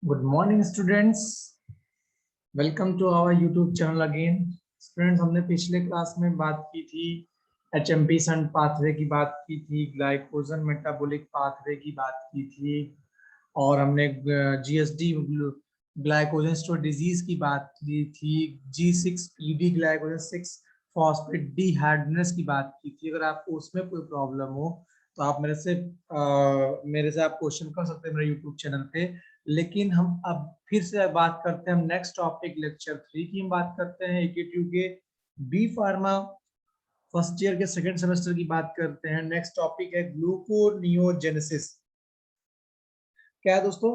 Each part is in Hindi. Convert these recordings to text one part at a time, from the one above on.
Good morning students. Welcome to our YouTube channel again. Students, हमने पिछले क्लास में बात की थी HMP शंट पाथवे की बात की थी, ग्लाइकोजन मेटाबॉलिक पाथवे की बात की थी और हमने GSD ग्लाइकोजन स्टोर डिजीज की बात की थी, G6PD ग्लाइकोजन 6 फॉस्फेट डिहाइड्रोजिनेस की बात की थी। अगर आपको उसमें कोई प्रॉब्लम हो तो आप मेरे से आप क्वेश्चन कर सकते हैं मेरे यूट्यूब चैनल पे। लेकिन हम अब फिर से बात करते हैं, हम नेक्स्ट टॉपिक लेक्चर 3 की हम बात करते हैं AKTU के बी फार्मा फर्स्ट ईयर के सेकंड सेमेस्टर की बात करते हैं। नेक्स्ट टॉपिक है ग्लूकोनियोजेनेसिस। क्या है दोस्तों?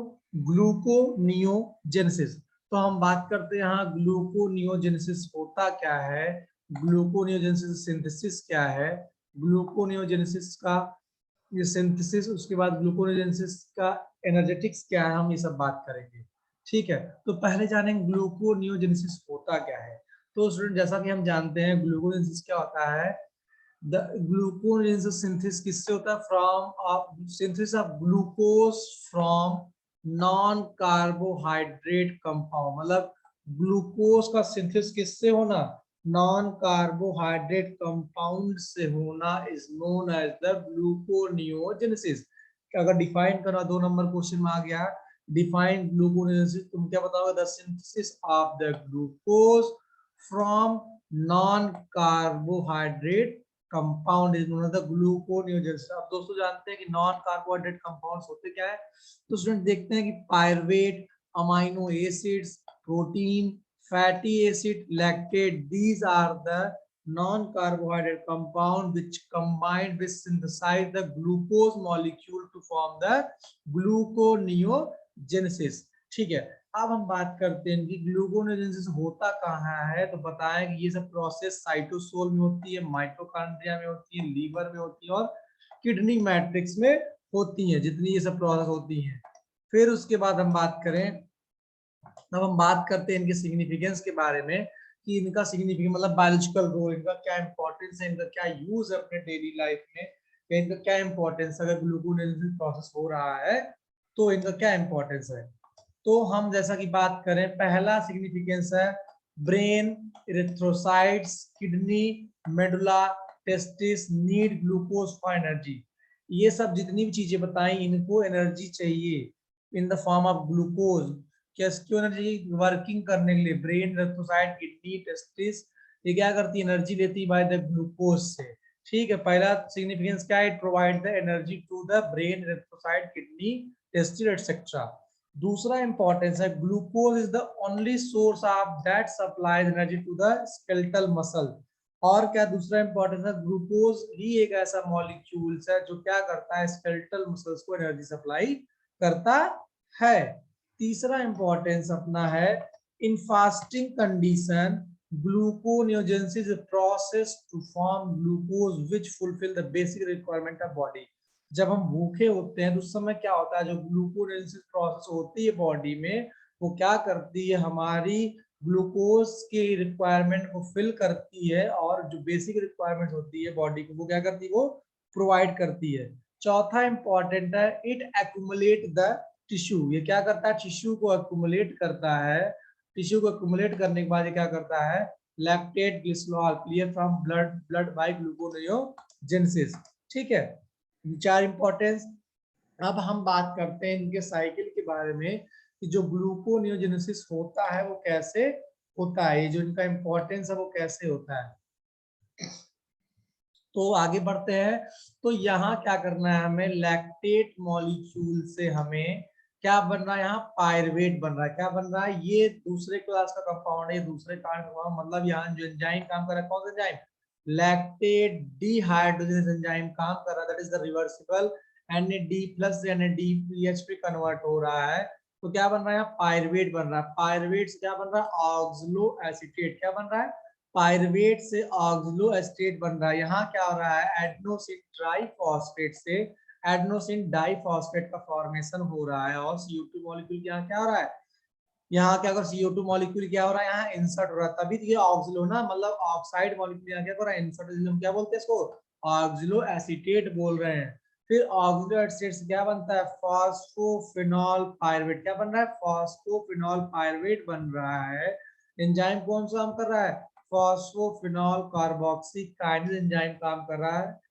ग्लूकोनियोजेनेसिस। तो हम बात करते हैं यहाँ ग्लूकोनियोजेनेसिस होता क्या है, ग्लूकोनियोजेनेसिस सिंथेसिस क्या है, ग्लूकोनियोजेनेसिस का ये सिंथेसिस, उसके बाद ग्लूकोनियोजेनेसिस का एनर्जेटिक्स क्या है, हम ये सब बात करेंगे। ठीक है, तो पहले जानेंगे ग्लूकोनियोजेनेसिस होता क्या है। तो स्टूडेंट, जैसा कि हम जानते हैं ग्लूकोनियोजेनेसिस क्या होता है, द ग्लूकोनियोजेनेसिस सिंथेसिस किससे होता है? From synthesis of glucose from non carbohydrate compound. मतलब ग्लूकोज का सिंथेसिस किससे होना? नॉन कार्बोहाइड्रेट कंपाउंड से होना is known as the gluconeogenesis. अगर डिफाइन करना 2 नंबर क्वेश्चन में आ गया, डिफाइन ग्लूकोनियोजेनेसिस, तुम क्या बताओगे? The synthesis of the glucose from non carbohydrate compound is known as the gluconeogenesis. अब दोस्तों जानते हैं कि नॉन कार्बोहाइड्रेट कंपाउंड्स होते क्या है। तो स्टूडेंट देखते हैं कि pyruvate, amino acids, protein, fatty acid, lactate, these are the non-carbohydrate compound which combined with synthesize the glucose molecule to form the gluconeogenesis। ठीक है, अब हम बात करते हैं कि ग्लूकोनेयोजेनेसिस होता कहाँ है। तो बताएं कि ये सब प्रोसेस साइटोसोल में होती है, माइटोकॉन्ड्रिया में होती है, लीवर में होती है और किडनी मैट्रिक्स में होती है, जितनी ये सब प्रोसेस होती हैं। फिर उसके बाद हम बात करें, अब हम बात करते हैं इनके सिग्निफिकेंस के बारे में कि इनका सिग्निफिकेंस मतलब बायोलॉजिकल रोल, इनका क्या इंपॉर्टेंस है, इनका क्या यूज है अपने डेली लाइफ में, इनका क्या इंपॉर्टेंस अगर ग्लूकोनेयोजेनेसिस प्रोसेस हो रहा है तो इनका क्या इंपॉर्टेंस है। तो हम जैसा कि बात करें, पहला सिग्निफिकेंस है brain, erythrocytes, kidney, medulla, testis need glucose for energy. ये सब जितनी भी चीजें बताई, इनको एनर्जी चाहिए in the form of glucose. क्यों एनर्जी? वर्किंग करने के लिए। ब्रेन, इरिथ्रोसाइट, किडनी, टेस्टिस ये क्या करती है? एनर्जी लेती है बाय द ग्लूकोज से। ठीक है, पहला सिग्निफिकेंस क्या है? It provide the energy to the brain, erythrocyte, kidney, testis etcetera. दूसरा इंपॉर्टेंस है glucose is the only source of that supplies energy to the skeletal muscle. और क्या दूसरा इंपॉर्टेंस है? ग्लूकोज ही एक ऐसा मॉलिक्यूल्स है जो क्या करता है? स्केलेटल मसल्स को एनर्जी सप्लाई करता है। तीसरा इंपॉर्टेंस अपना है in fasting condition gluconeogenesis process to form glucose which fulfil the basic requirement of body. जब हम भूखे होते हैं तो उस समय क्या होता है? जो ग्लूकोनेसिस प्रोसेस होती है बॉडी में, वो क्या करती है? हमारी ग्लूकोज के रिक्वायरमेंट को फिल करती है और जो बेसिक रिक्वायरमेंट होती है बॉडी को, वो क्या करती है? वो प्रोवाइड करती है। चौथा इंपॉर्टेंट है इट एक्यूमुलेट द टिश्यू। ये क्या करता है? टिश्यू को एक्यूमुलेट करता है। टिश्यू को एक्यूमुलेट करने के बाद ये क्या करता है? Lactate glycerol clear from blood bye gluconeogenesis. ठीक है, चार इंपॉर्टेंस। अब हम बात करते हैं इनके साइकिल के बारे में कि जो ग्लूकोनियोजेनेसिस होता है वो कैसे होता है, ये जो इनका इंपॉर्टेंस है वो कैसे होता है। तो आगे बढ़ते हैं। तो यहाँ क्या करना है हमें? लैक्टेट मॉलिक्यूल से हमें क्या बन रहा है? यहाँ पायरुवेट बन रहा है। क्या बन रहा है? ये दूसरे क्लास का कंपाउंड है, दूसरे कंपाउंड मतलब यहाँ जो एंजाइम काम कर रहा है, कौन सा एंजाइम? लैक्टेट डिहाइड्रोजिनेज एंजाइम काम कर रहा है, that is the reversible NAD+ से NADPH पे कन्वर्ट हो रहा है। तो क्या बन रहा है? पायरुवेट बन रहा है। पायरुवेट से क्या बन रहा है? ऑक्सलो एसीटेट। क्या बन रहा है? पायरुवेट से ऑक्सलो एसीटेट बन रहा है। यहाँ क्या हो रहा है? एडेनोसिन ट्राइफॉस्फेट से एडेनोसिन डाइफॉस्फेट का फॉर्मेशन हो रहा है और CO2 मॉलिक्यूल यहाँ क्या हो रहा है? यहाँ क्या अगर CO2 मॉलिक्यूल क्या हो रहा है? यहाँ इंसर्ट हो रहा है। तभी ये ऑक्सलो ना, मतलब ऑक्साइड मॉलिक्यूल यहाँ क्या कर रहा है? इंसर्ट। हम क्या बोलते हैं इसको? ऑक्सलो एसीटेट बोल रहे हैं। फिर ऑक्सिडेट स्टेट से क्या बनता है, फॉस्फोफिनॉल पायरुवेट। क्या बन रहा है, फॉस्फोफिनॉल पायरुवेट बन रहा है। एंजाइम कौन सा काम कर रहा है, फॉस्फोफिनॉल कार्बोक्सी काइनेज एंजाइम काम कर रहा है।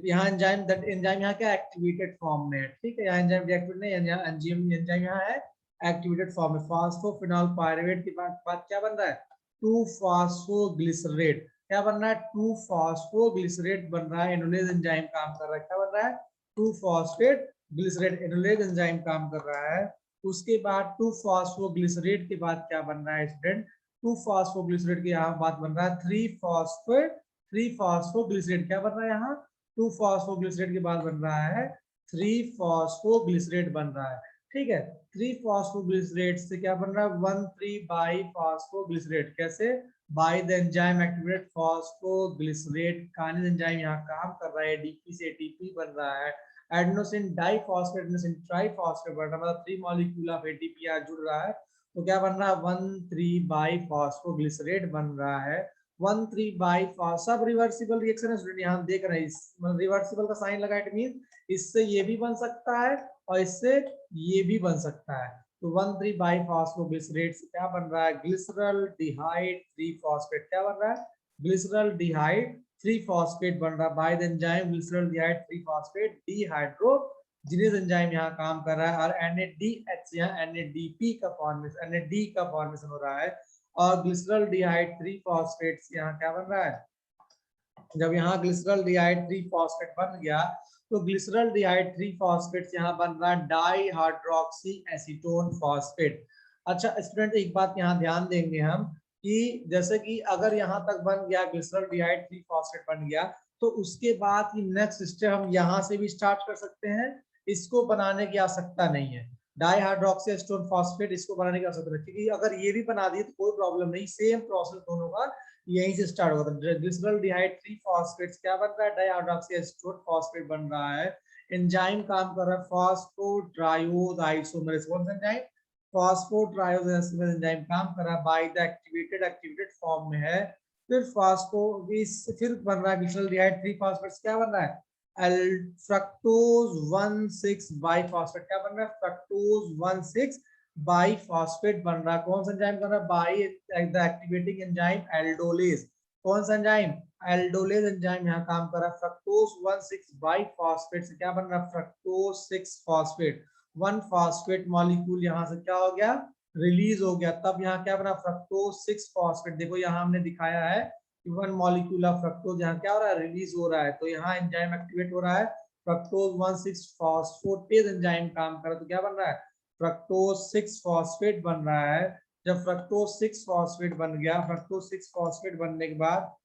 यहाँ एंजाइम यहाँ क्या एक्टिवेटेड फॉर्म में है, ठीक है, यहाँ एंजाइम रिएक्टिव नहीं है, यहाँ एंजाइम यहाँ है एक्टिवेटेड फॉर्म में। फॉस्फोफिनॉल पायरुवेट के बाद क्या बन रहा है, 2-फॉस्फोग्लिसरेट। क्या बन रहा है, 2-फॉस्फोग्लिसरेट बन रहा है। एनोलेज एंजाइम काम कर रहा है, क्या बन रहा है, 2-फॉस्फेट ग्लिसरेट। एनोलेज एंजाइम काम कर रहा है। उसके बाद 2-फॉस्फोग्लिसरेट के बाद क्या बन रहा है स्टूडेंट, 2-फॉस्फोग्लिसरेट के यहाँ बात बन रहा है 3-फॉस्फोग्लिसरेट। क्या बन रहा है यहाँ, 2-फॉस्फोग्लिसरेट के बाद बन रहा है 3-फॉस्फोग्लिसरेट बन रहा है, ठीक है। 3-फॉस्फोग्लिसरेट से क्या बन रहा है, 1,3-बाई-फॉस्फोग्लिसरेट। कैसे, bye the enzyme activated phosphoglycerate kinase enzyme यहाँ काम कर रहा है, एडीपी से एटीपी बन रहा है। एडेनोसिन डाइफॉस्फेट एडेनोसिन ट्राइफॉस्फेट बन रहा है, मतलब 3 मॉलिक्यूल ऑफ एटीपी यहाँ जुड़ रहा है। तो क्या बन रहा है, 1,3-बाई-फॉस्फोग्लिसरेट बन रहा है। 1,3-बाई सब रिवर्सिबल रिएक्शन है स्टूडेंट, यहाँ देख रहे हैं रिवर्सिबल का साइन लगा, इट मीन इससे ये भी बन सकता है और इससे ये भी बन सकता है। तो 1,3-बाई-फॉस्फोग्लिसरेट से क्या बन रहा है, ग्लिसरल डिहाइड 3-फॉस्फेट। क्या बन रहा है, ग्लिसरल डिहाइड 3-फॉस्फेट बन रहा है बाय द एंजाइम ग्लिसरल डिहाइड 3-फॉस्फेट डिहाइड्रोजिनेज एंजाइम यहाँ काम कर रहा है। और NADH यहाँ NADP का फॉर्मेशन, NAD का फॉर्मेशन हो रहा है। और ग्लिसरल डिहाइड 3-फॉस्फेट से यहाँ क्या बन रहा है, जब यहाँ ग्लिसरल डिहाइड 3-फॉस्फेट बन गया तो ग्लिसरल डिहाइड 3-फॉस्फेट यहाँ बन रहा है डाई हाइड्रोक्सी एसीटोन फॉस्फेट। अच्छा स्टूडेंट, एक बात यहाँ ध्यान देंगे हम कि जैसे कि अगर यहाँ तक बन गया ग्लिसरल डिहाइड 3-फॉस्फेट बन गया, तो उसके बाद की नेक्स्ट स्टेप हम यहाँ से भी स्टार्ट कर सकते हैं। इसको बनाने की आवश्यकता नहीं है, डाई हाइड्रोक्सी एसीटोन फॉस्फेट इसको बनाने की आवश्यकता नहीं, क्योंकि अगर ये भी बना दिए तो कोई प्रॉब्लम नहीं, सेम प्रोसेस दोनों का यहीं से स्टार्ट होगा। तो ग्लिसरल डिहाइड 3-फॉस्फेट क्या बन रहा है, डाइहाइड्रोक्सी एसीटोन फॉस्फेट बन रहा है। एंजाइम काम कर रहा है फॉस्फोट्राइओज आइसोमेरेज। कौन सा एंजाइम, फॉस्फोट्राइओज आइसोमेरेज एंजाइम काम कर रहा है बाय द एक्टिवेटेड फॉर्म में है। फिर फिर बन रहा है ग्लिसरल डिहाइड 3-फॉस्फेट क्या बन रहा है, फ्रक्टोज 1,6-बाई-फॉस्फेट। क्या बन रहा है, फ्रक्टोज 1,6-बाई-फॉस्फेट बन रहा है। कौन सा एंजाइम बन रहा है, by the activating enzyme aldolase. कौन सा एंजाइम, एल्डोलेज एंजाइम यहाँ काम कर रहा है। फ्रक्टोज 1,6-बाई-फॉस्फेट से क्या बन रहा है, फ्रक्टोज 6-फॉस्फेट। 1 फॉस्फेट मॉलिक्यूल यहाँ से क्या हो गया, रिलीज हो गया। तब यहाँ क्या बना, फ्रक्टोज 6-फॉस्फेट। देखो यहाँ हमने दिखाया है 1 मॉलिक्यूल ऑफ फ्रक्टोज यहाँ क्या हो रहा है, रिलीज हो रहा है। तो यहाँ एंजाइम एक्टिवेट हो रहा है, फ्रक्टोज 1,6-फॉस्फेटेज एंजाइम काम कर रहा है। तो क्या बन रहा है, फ्रक्टोज 6-फॉस्फेट बन रहा है। जब फ्रक्टोज 6-फॉस्फेट बन गया, फ्रक्टोज 6-फॉस्फेट बनने के बाद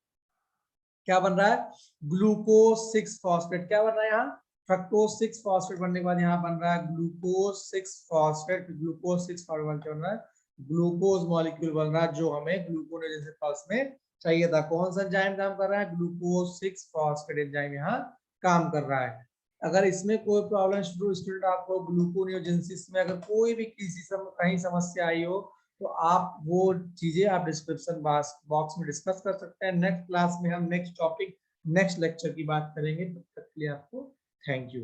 क्या बन रहा है, ग्लूकोज 6-फॉस्फेट। क्या बन रहा है यहाँ, फ्रक्टोज 6-फॉस्फेट बनने के बाद यहाँ बन रहा है ग्लूकोज 6-फॉस्फेट। ग्लूकोज 6-फॉस्फेट बन रहा है, ग्लूकोज मॉलिक्यूल बन रहा है जो हमें ग्लूकोनेज पल्स में चाहिए था। कौन सा एंजाइम काम कर रहा है, ग्लूकोज 6-फॉस्फेट एंजाइम यहाँ काम कर रहा है। अगर इसमें कोई प्रॉब्लम स्टूडेंट आपको ग्लूकोनियोजेनेसिस में अगर कोई भी कहीं समस्या आई हो तो आप वो चीजें आप डिस्क्रिप्शन बॉक्स में डिस्कस कर सकते हैं। नेक्स्ट क्लास में हम नेक्स्ट टॉपिक नेक्स्ट लेक्चर की बात करेंगे। तब तक के लिए आपको थैंक यू।